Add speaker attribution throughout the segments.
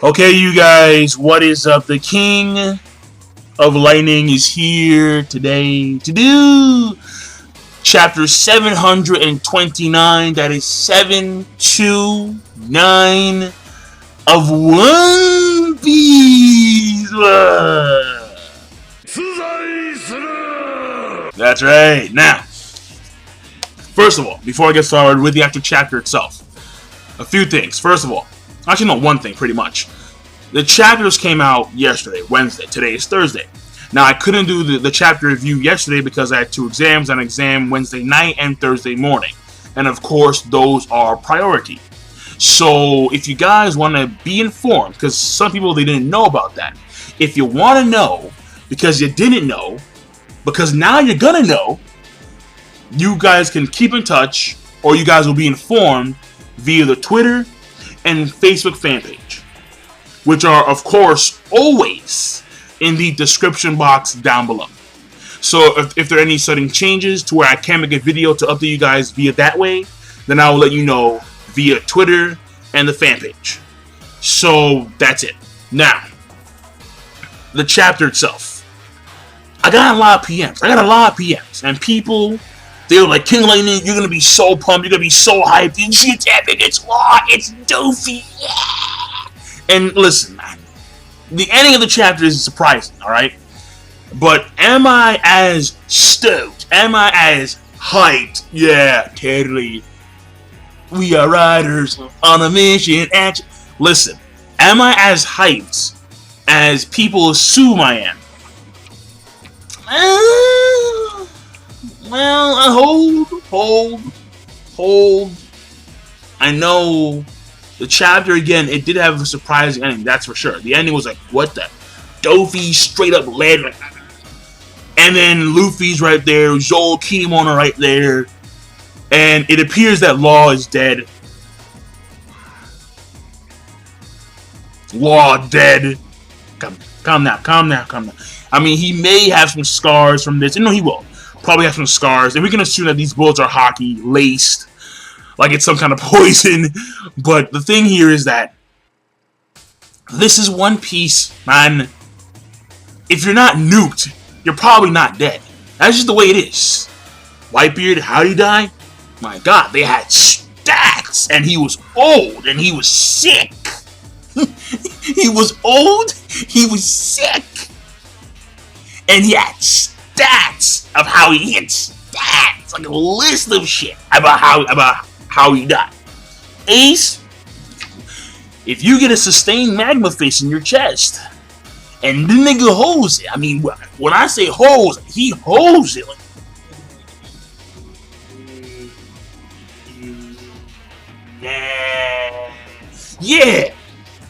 Speaker 1: Okay, you guys, what is up? The King of Lightning is here today to do chapter 729. That is 729 of One Piece. That's right. Now, first of all, before I get started with the actual chapter itself, a few things. First of all, actually, no, one thing, pretty much. The chapters came out yesterday, Wednesday. Today is Thursday. Now, I couldn't do the chapter review yesterday because I had two exams, an exam Wednesday night and Thursday morning. And, of course, those are priority. So, if you guys want to be informed, because some people, they didn't know about that. If you want to know, because you didn't know, because now you're going to know, you guys can keep in touch, or you guys will be informed via the Twitter and Facebook fan page, which are, of course, always in the description box down below. So if there are any sudden changes to where I can make a video to update you guys via that way, then I will let you know via Twitter and the fan page. So that's it. Now, the chapter itself. I got a lot of PMs. And people, they were like, King Lightning, you're going to be so pumped. You're going to be so hyped. It's epic. It's Law. It's Luffy. Yeah. And listen, man. The ending of the chapter is surprising, alright? But am I as stoked? Am I as hyped? Yeah, totally. We are riders on a mission. Listen, am I as hyped as people assume I am? Well, hold. I know the chapter, again, it did have a surprising ending, that's for sure. The ending was like, what the? Luffy straight up led. And then Luffy's right there, Zoro, Kinemon are right there. And it appears that Law is dead. Law dead. Calm down. I mean, he may have some scars from this. No, he will. Probably have some scars. And we can assume that these bullets are hockey laced, like it's some kind of poison. But the thing here is that this is One Piece, man. If you're not nuked, you're probably not dead. That's just the way it is. Whitebeard, how'd he die? My God, they had stats, and he was old, and he was sick. He was old, he was sick, and he had stats of how he hit stats, like a list of shit about how he died. Ace, if you get a sustained magma face in your chest, and the nigga holds it, I mean, when I say holds, he holds it. Like, yeah,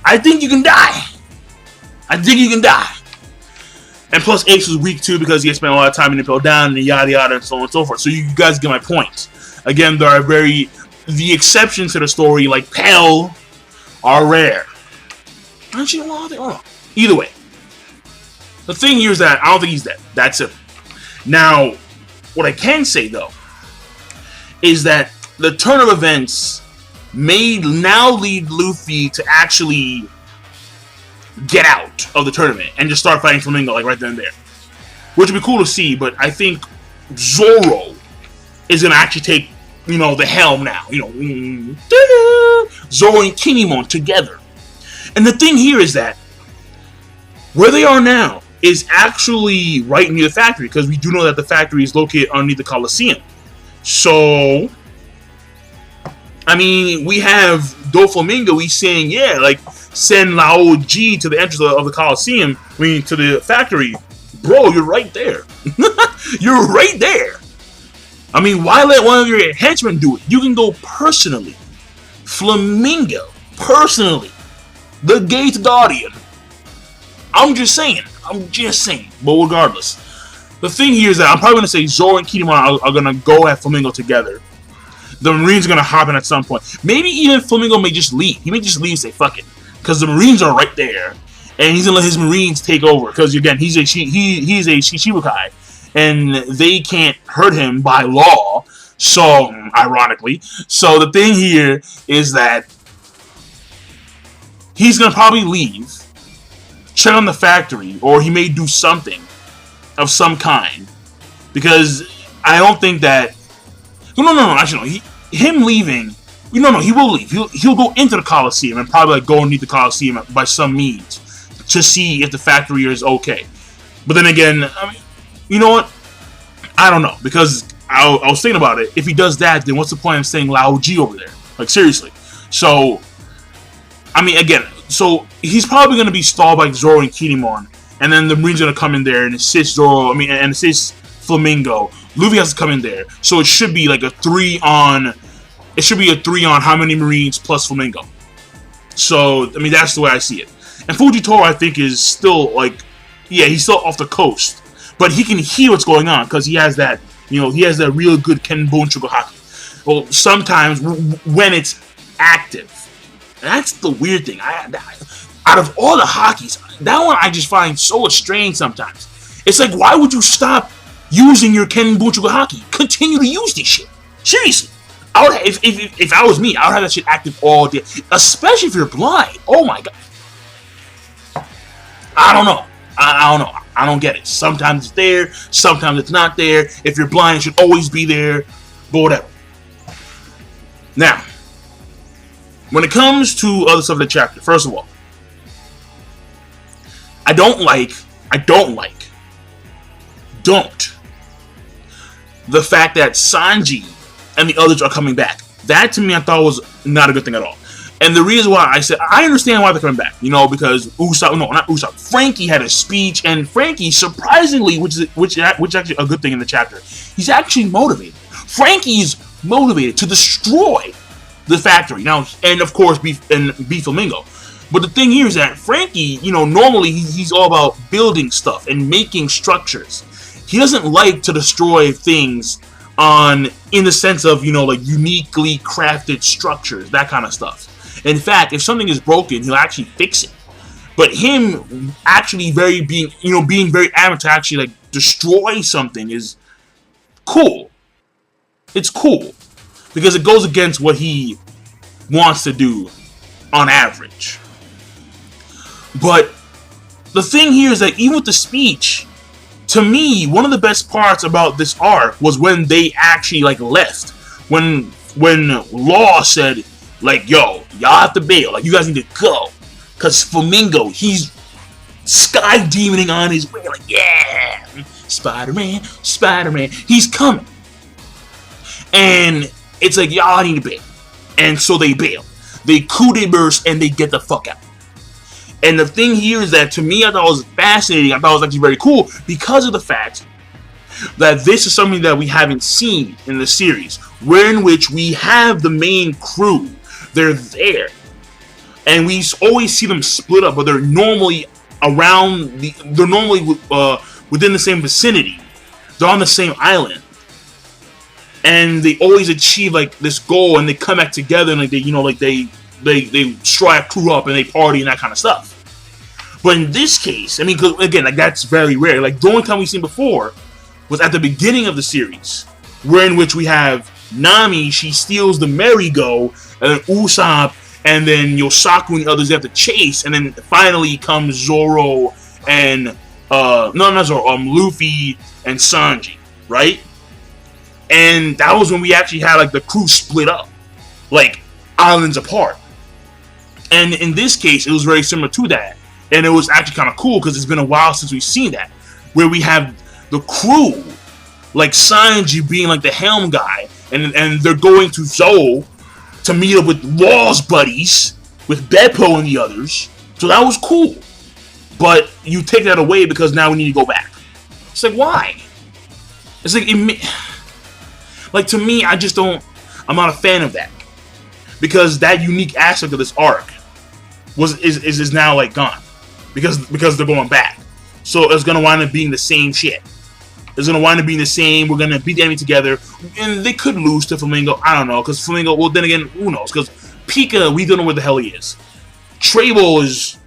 Speaker 1: I think you can die. And plus, Ace was weak too because he had spent a lot of time in the Impel Down and yada yada and so on and so forth. So you guys get my point. Again, there are the exceptions to the story, like Pell, are rare. Actually, either way, the thing here is that I don't think he's dead. That's it. Now, what I can say though is that the turn of events may now lead Luffy to actually get out of the tournament and just start fighting Flamingo like right then and there, which would be cool to see. But I think Zoro is gonna actually take, the helm now. Zoro and Kinemon together. And the thing here is that where they are now is actually right near the factory, because we do know that the factory is located underneath the Coliseum. So, I mean, we have Doflamingo. He's saying, yeah, like, send Lao G to the entrance of the Coliseum. I mean, to the factory. Bro, you're right there. You're right there. I mean, why let one of your henchmen do it? You can go personally. Flamingo, personally. The Gate Guardian. I'm just saying. But regardless, the thing here is that I'm probably going to say Zoro and Kinemon are going to go at Flamingo together. The Marines are going to hop in at some point. Maybe even Flamingo may just leave. He may just leave and say, fuck it. Because the Marines are right there. And he's going to let his Marines take over. Because, again, he's a Shichibukai. And they can't hurt him by law. So, ironically. So, the thing here is that he's gonna probably leave, check on the factory, or he may do something of some kind, because I don't think that. No. Actually, no. Him leaving. No. He will leave. He'll go into the Coliseum and probably like go underneath the Coliseum by some means to see if the factory is okay. But then again, I mean, you know what? I don't know, because I was thinking about it. If he does that, then what's the point of saying Lao G over there? Like, seriously. So, I mean, again, so he's probably going to be stalled by Zoro and Kinemon, and then the Marine's going to come in there and assist Zoro, and assist Flamingo. Luffy has to come in there. So it should be like a 3 on... It should be a 3 on how many Marines plus Flamingo. So, I mean, that's the way I see it. And Fujitoro, I think, is still, like... Yeah, he's still off the coast. But he can hear what's going on, because he has that, he has that real good Kenbon Chugohaki. Well, sometimes, when it's active. And that's the weird thing. Out of all the hockeys, that one I just find so strange sometimes. It's like, why would you stop using your Kenbon Chugohaki? Continue to use this shit. Seriously. If I was me, I would have that shit active all day. Especially if you're blind. Oh my god. I don't know. I don't know. I don't get it. Sometimes it's there. Sometimes it's not there. If you're blind, it should always be there. But whatever. Now, when it comes to other stuff in the chapter, first of all, I don't like the fact that Sanji and the others are coming back. That, to me, I thought was not a good thing at all. And the reason why I said, I understand why they're coming back, because Frankie had a speech, and Frankie, surprisingly, which actually a good thing in the chapter, he's actually motivated. Frankie's motivated to destroy the factory. Now, and of course, be Flamingo. But the thing here is that Frankie, normally he's all about building stuff and making structures. He doesn't like to destroy things in the sense of, like uniquely crafted structures, that kind of stuff. In fact, if something is broken, he'll actually fix it. But him actually being very adamant to actually like destroy something is cool. It's cool because it goes against what he wants to do on average. But the thing here is that even with the speech, to me, one of the best parts about this arc was when they actually like left. When Law said, like, yo, y'all have to bail. Like, you guys need to go. Because Flamingo, he's sky demoning on his way. Like, yeah, Spider-Man, he's coming. And it's like, y'all need to bail. And so they bail. They coup de burst and they get the fuck out. And the thing here is that, to me, I thought it was fascinating. I thought it was actually very cool because of the fact that this is something that we haven't seen in the series, in which we have the main crew. They're there, and we always see them split up, but they're normally within the same vicinity. They're on the same island, and they always achieve like this goal, and they come back together, and like they strike crew up and they party and that kind of stuff. But in this case, I mean, again, like that's very rare. Like the only time we've seen before was at the beginning of the series, in which we have Nami. She steals the merry-go, and then Usopp, and then Yosaku and the others have to chase, and then finally comes Zoro and Luffy and Sanji, right? And that was when we actually had like the crew split up, like islands apart. And in this case, it was very similar to that. And it was actually kind of cool because it's been a while since we've seen that. Where we have the crew, like Sanji being like the helm guy, and they're going to Zou to meet up with Law's buddies, with Beppo and the others. So that was cool. But you take that away because now we need to go back. It's like, why? It's like, to me, I'm not a fan of that. Because that unique aspect of this arc is now like gone. Because they're going back. So it's gonna wind up being the same shit. It's gonna wind up being the same. We're gonna beat the enemy together, and they could lose to Flamingo. I don't know, because Flamingo. Well, then again, who knows? Because Pika, we don't know where the hell he is. Trable is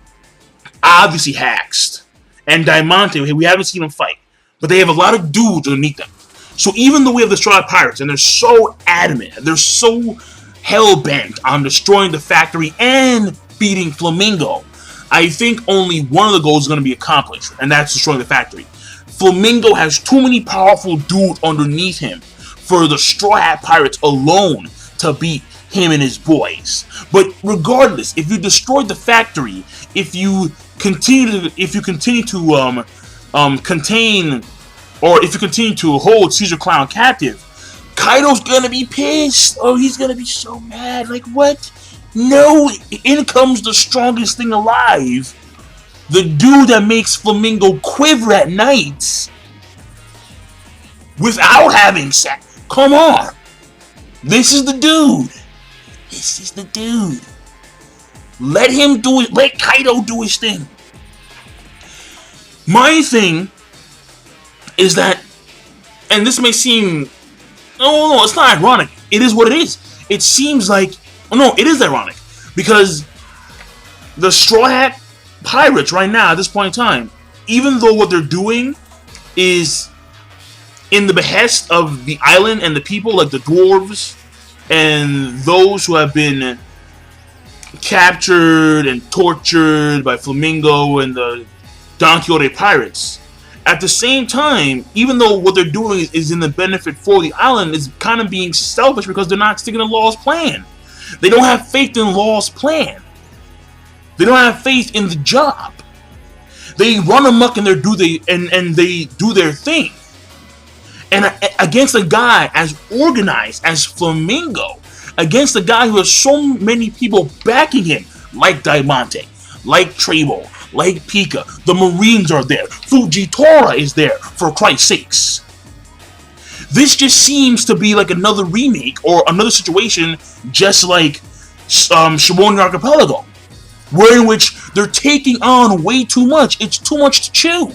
Speaker 1: obviously haxed, and Diamante, we haven't seen him fight, but they have a lot of dudes underneath them. So even though we have destroyed pirates, and they're so adamant, they're so hell bent on destroying the factory and beating Flamingo. I think only one of the goals is going to be accomplished, and that's destroying the factory. Flamingo has too many powerful dudes underneath him for the Straw Hat Pirates alone to beat him and his boys. But regardless, if you destroy the factory, if you continue to contain, or if you continue to hold Caesar Clown captive, Kaido's gonna be pissed. Oh, he's gonna be so mad. Like, what? No, in comes the strongest thing alive. The dude that makes Flamingo quiver at night without having sex. Come on. This is the dude. This is the dude. Let him do it. Let Kaido do his thing. My thing is that, and this may seem, no, it's not ironic. It is what it is. It seems like, no, it is ironic. Because the Straw Hat Pirates right now, at this point in time, even though what they're doing is in the behest of the island and the people, like the dwarves and those who have been captured and tortured by Flamingo and the Don Quixote pirates, at the same time, even though what they're doing is in the benefit for the island, is kind of being selfish because they're not sticking to Law's plan. They don't have faith in Law's plan. They don't have faith in the job. They run amok and they do their thing. And against a guy as organized as Flamingo, against a guy who has so many people backing him, like Diamante, like Trabo, like Pika, the Marines are there, Fujitora is there, for Christ's sakes. This just seems to be like another remake or another situation just like Shimon Archipelago, where in which they're taking on way too much. It's too much to chew.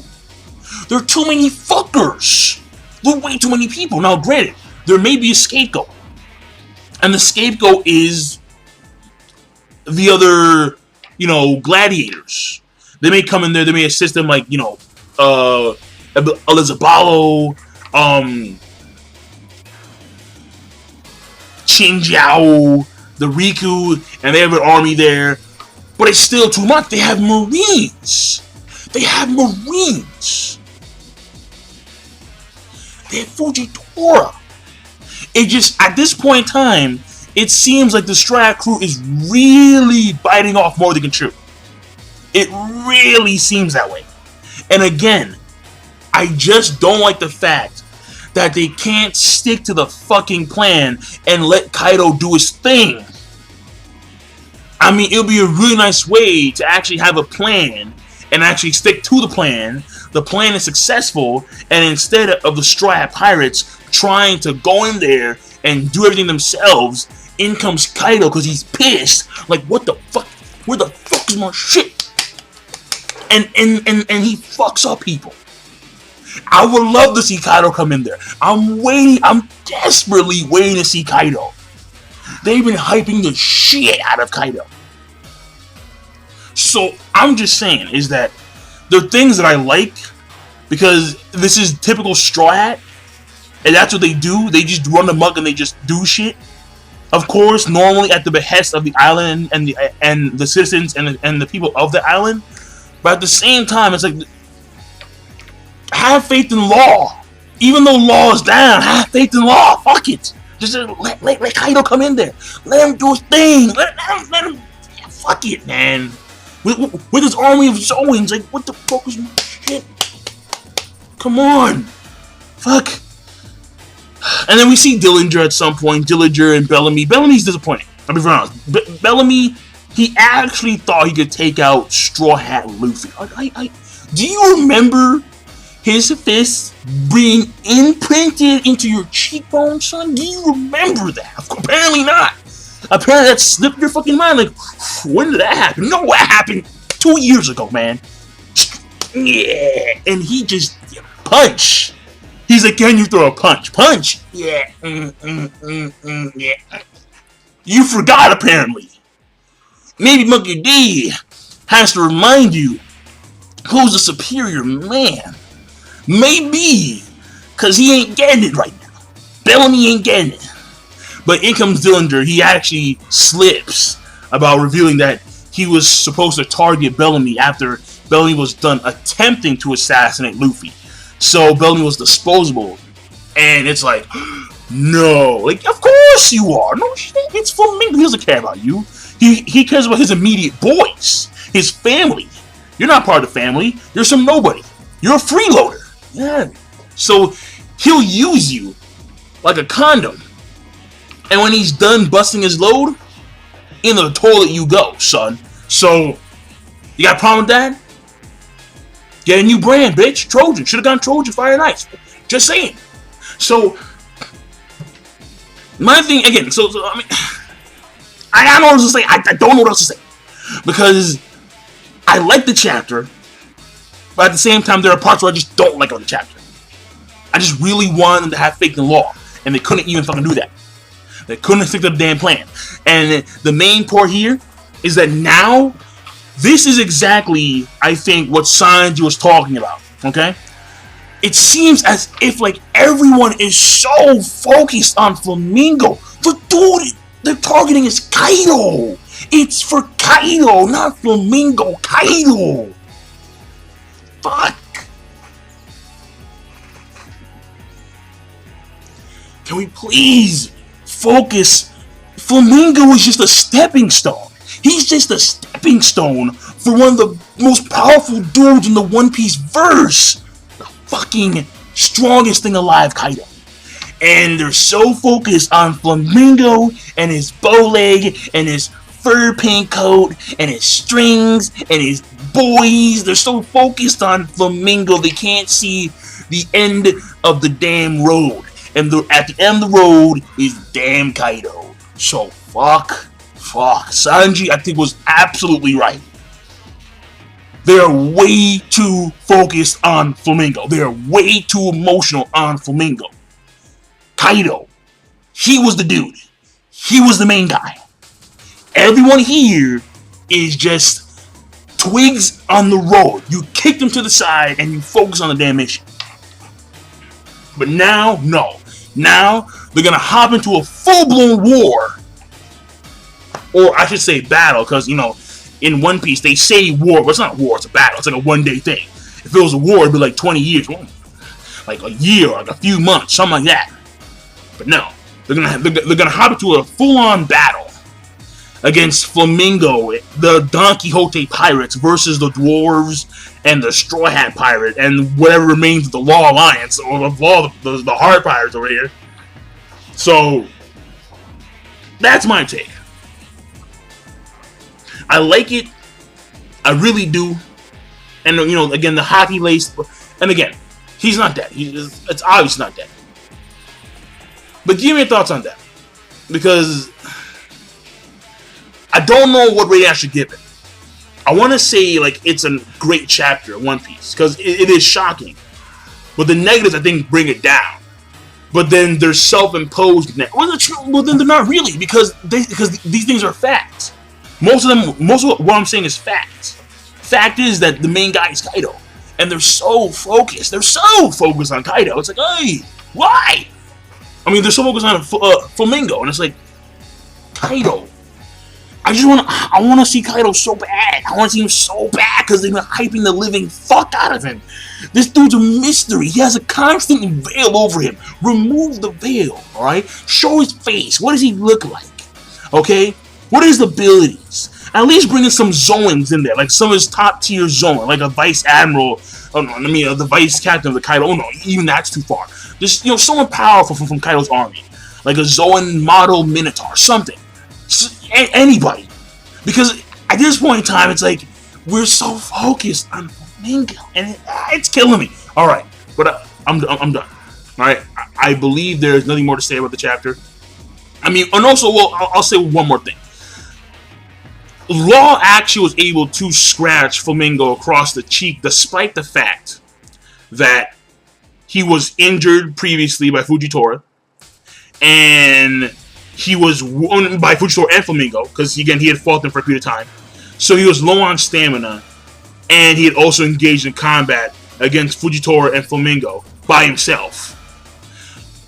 Speaker 1: There are too many fuckers. There are way too many people. Now, granted, there may be a scapegoat. And the scapegoat is the other, gladiators. They may come in there, they may assist them, like, Elizabalo, Chinjiao, the Riku, and they have an army there. But it's still too much. They have Marines. They have Fujitora. It just, at this point in time, it seems like the Strat crew is really biting off more than they can chew. It really seems that way. And again, I just don't like the fact that they can't stick to the fucking plan and let Kaido do his thing. I mean, it would be a really nice way to actually have a plan and actually stick to the plan. The plan is successful, and instead of the Straw Hat Pirates trying to go in there and do everything themselves, in comes Kaido because he's pissed. Like, what the fuck? Where the fuck is my shit? And he fucks up people. I would love to see Kaido come in there. I'm desperately waiting to see Kaido. They've been hyping the shit out of Kaido. So, I'm just saying, is that there are things that I like, because this is typical Straw Hat, and that's what they do. They just run amok and they just do shit. Of course, normally at the behest of the island and the citizens and the people of the island. But at the same time, it's like, have faith in Law. Even though Law is down, have faith in Law. Fuck it. Just let Kaido come in there. Let him do his thing. Let him. Yeah, fuck it, man. With his army of Zoans, like, what the fuck is my shit? Come on. Fuck. And then we see Dillinger at some point. Dillinger and Bellamy. Bellamy's disappointing. I'll be very honest. Bellamy, he actually thought he could take out Straw Hat Luffy. Do you remember his fists being imprinted into your cheekbone, son? Do you remember that? Apparently not. Apparently that slipped your fucking mind. Like, when did that happen? No, what happened 2 years ago, man? Yeah. And he just, punch. He's like, can you throw a punch? Punch. Yeah. Yeah. You forgot, apparently. Maybe Monkey D has to remind you who's the superior man. Maybe, because he ain't getting it right now. Bellamy ain't getting it. But in comes Dillinger. He actually slips about revealing that he was supposed to target Bellamy after Bellamy was done attempting to assassinate Luffy. So Bellamy was disposable. And it's like, no. Like, of course you are. No shit. It's Flamingo. He doesn't care about you. He cares about his immediate boys. His family. You're not part of the family. You're some nobody. You're a freeloader. Yeah. So he'll use you like a condom. And when he's done busting his load, in the toilet you go, son. So, you got a problem with that? Get a new brand, bitch. Trojan. Should have gone Trojan Fire and Ice. Just saying. So, my thing, again, I mean, I don't know what else to say. I don't know what else to say. Because I like the chapter, but at the same time, there are parts where I just don't like on the chapter. I just really want them to have faith in law, and they couldn't even fucking do that. They couldn't stick to the damn plan. And the main part here is that now, this is exactly, I think, what Sanji was talking about, okay? It seems as if, like, everyone is so focused on Flamingo. The dude they're targeting is Kaido. It's for Kaido, not Flamingo. Kaido. Fuck. Can we please focus? Flamingo is just a stepping stone. He's just a stepping stone for one of the most powerful dudes in the One Piece verse. The fucking strongest thing alive, Kaido. And they're so focused on Flamingo and his bow leg and his fur pink coat and his strings and his boys. They're so focused on Flamingo they can't see the end of the damn road. And at the end of the road is damn Kaido. So fuck. Sanji, I think, was absolutely right. They're way too focused on Flamingo. They're way too emotional on Flamingo. Kaido, he was the dude. He was the main guy. Everyone here is just twigs on the road. You kick them to the side and you focus on the damn mission. But now, no. Now, they're gonna hop into a full-blown war. Or I should say battle, because, you know, in One Piece, they say war, but it's not war, it's a battle. It's like a one-day thing. If it was a war, it'd be like 20 years. Like a year, like a few months, something like that. But no, they're gonna hop into a full-on battle against Flamingo, the Don Quixote pirates versus the dwarves and the Straw Hat pirate and whatever remains of the Law Alliance or of all the hard pirates over here. So that's my take. I like it. I really do. And, you know, again, the hockey lace. And again, he's not dead. It's obviously not dead. But give me your thoughts on that. Because I don't know what rating I should give it. I want to say, like, it's a great chapter of One Piece. Because it is shocking. But the negatives, I think, bring it down. But then they're self-imposed. Well, then they're not really. Because these things are facts. Most of what I'm saying is facts. Fact is that the main guy is Kaido. And they're so focused. They're so focused on Kaido. It's like, hey, why? I mean, they're so focused on Flamingo. And it's like, Kaido. I want to see Kaido so bad. I want to see him so bad because they've been hyping the living fuck out of him. This dude's a mystery. He has a constant veil over him. Remove the veil, alright? Show his face. What does he look like? Okay? What are his abilities? At least bring in some Zoans in there, like some of his top tier Zoan, like a Vice Admiral, the Vice Captain of the Kaido. Oh no, even that's too far. Just, you know, someone powerful from Kaido's army, like a Zoan model Minotaur, something. Anybody. Because at this point in time, it's like, we're so focused on Flamingo, and it's killing me. Alright, but I'm done. Alright, I believe there's nothing more to say about the chapter. I mean, and also, well, I'll say one more thing. Law actually was able to scratch Flamingo across the cheek, despite the fact that he was injured previously by Fujitora, and he was won by Fujitora and Flamingo, because again, he had fought them for a period of time. So he was low on stamina, and he had also engaged in combat against Fujitora and Flamingo by himself.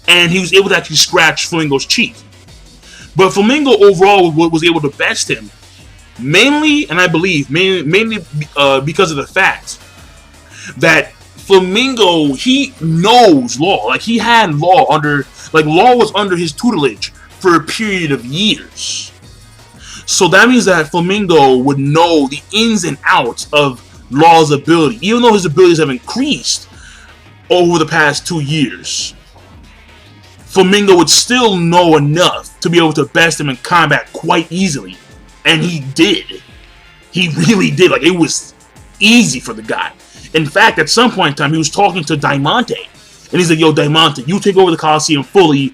Speaker 1: And he was able to actually scratch Flamingo's cheek. But Flamingo overall was able to best him Mainly, and I believe, mainly because of the fact that Flamingo, he knows Law. Like, he had Law under, like, Law was under his tutelage for a period of years. So that means that Flamingo would know the ins and outs of Law's ability, even though his abilities have increased over the past 2 years. Flamingo would still know enough to be able to best him in combat quite easily. And he did. He really did. Like, it was easy for the guy. In fact, at some point in time, he was talking to Diamante. And he's like, yo, Diamante, you take over the Coliseum fully.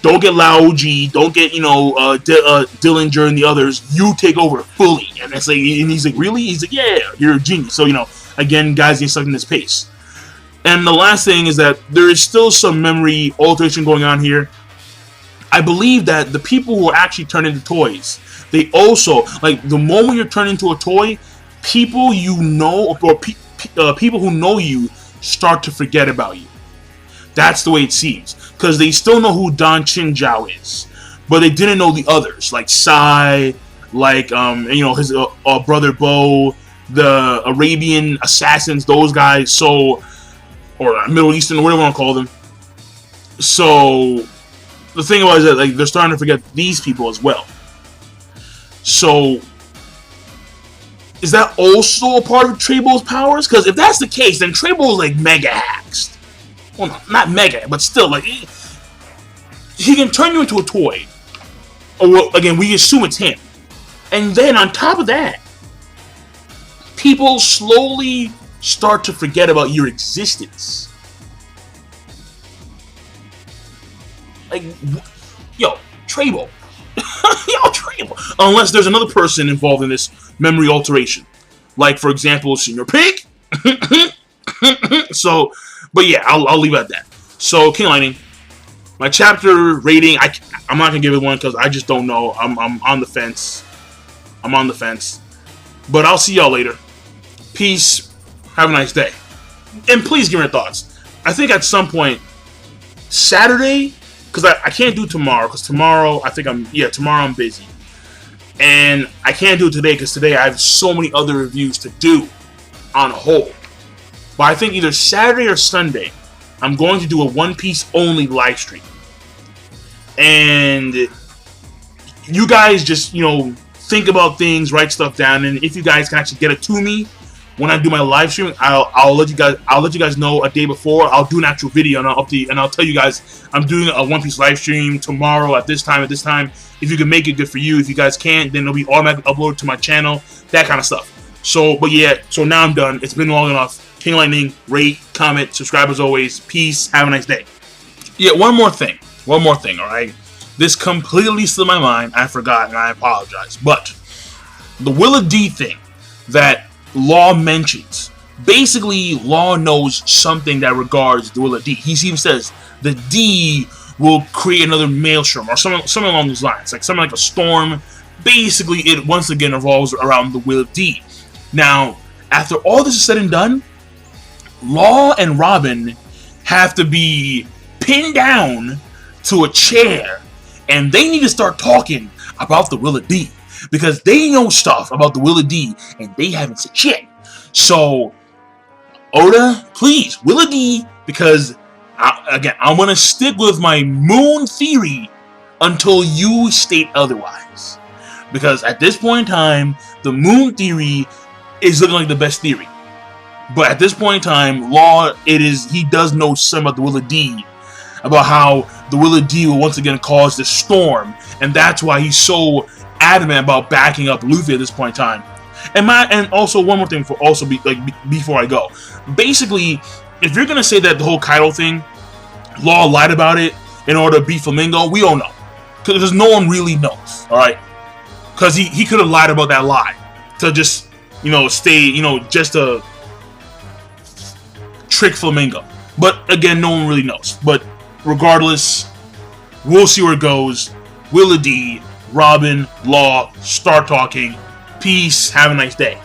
Speaker 1: Don't get Laoji. Don't get, Dillinger and the others. You take over fully. And that's like, and he's like, really? He's like, yeah, you're a genius. So, again, guys need stuck in this pace. And the last thing is that there is still some memory alteration going on here. I believe that the people who are actually turned into toys, they also, like, the moment you're turned into a toy, people you know, or people who know you start to forget about you. That's the way it seems. Because they still know who Don Chinjiao is. But they didn't know the others, like Sai, like, his brother Bo, the Arabian assassins, those guys, so, or Middle Eastern, whatever you want to call them. So, the thing about it is that, like, they're starting to forget these people as well. So, is that also a part of Trebo's powers? Because if that's the case, then Trebo's like mega hacks. Well, no, not mega, but still, like, he can turn you into a toy. Or, well, again, we assume it's him. And then on top of that, people slowly start to forget about your existence. Like, yo, Trebo. Unless there's another person involved in this memory alteration. Like, for example, Senior Pig. So, but yeah, I'll leave it at that. So, King Lightning, my chapter rating, I'm not going to give it one because I just don't know. I'm on the fence. I'm on the fence. But I'll see y'all later. Peace. Have a nice day. And please give me your thoughts. I think at some point, Saturday, because I can't do tomorrow, because tomorrow, tomorrow I'm busy. And I can't do it today, because today I have so many other reviews to do on a whole. But I think either Saturday or Sunday, I'm going to do a One Piece only live stream. And you guys just, think about things, write stuff down, and if you guys can actually get it to me when I do my live stream, I'll let you guys know a day before. I'll do an actual video and I'll tell you guys I'm doing a One Piece live stream tomorrow at this time. If you can make it, good for you. If you guys can't, then it'll be automatically uploaded to my channel. That kind of stuff. So, but yeah, so now I'm done. It's been long enough. King Lightning, rate, comment, subscribe as always. Peace. Have a nice day. Yeah, one more thing, alright? This completely slipped my mind. I forgot, and I apologize. But the Willa D thing that Law mentions. Basically, Law knows something that regards the Willa D. He even says the D will create another maelstrom or something along those lines. Like something like a storm. Basically, it once again revolves around the Willa D. Now, after all this is said and done, Law and Robin have to be pinned down to a chair, and they need to start talking about the Willa D, because they know stuff about the Willa D, and they haven't said shit. So, Oda, please, Willa D, because, I'm going to stick with my moon theory until you state otherwise. Because at this point in time, the moon theory is looking like the best theory. But at this point in time, Law, he does know something about the Willa D, about how the Willa D will once again cause this storm, and that's why he's so adamant about backing up Luffy at this point in time. And also one more thing before I go. Basically, if you're gonna say that the whole Kaido thing, Law lied about it in order to beat Flamingo, we don't know, because no one really knows. All right, because he could have lied about that lie to just just to trick Flamingo. But again, no one really knows. But regardless, we'll see where it goes. Willa D, Robin, Law, start talking. Peace. Have a nice day.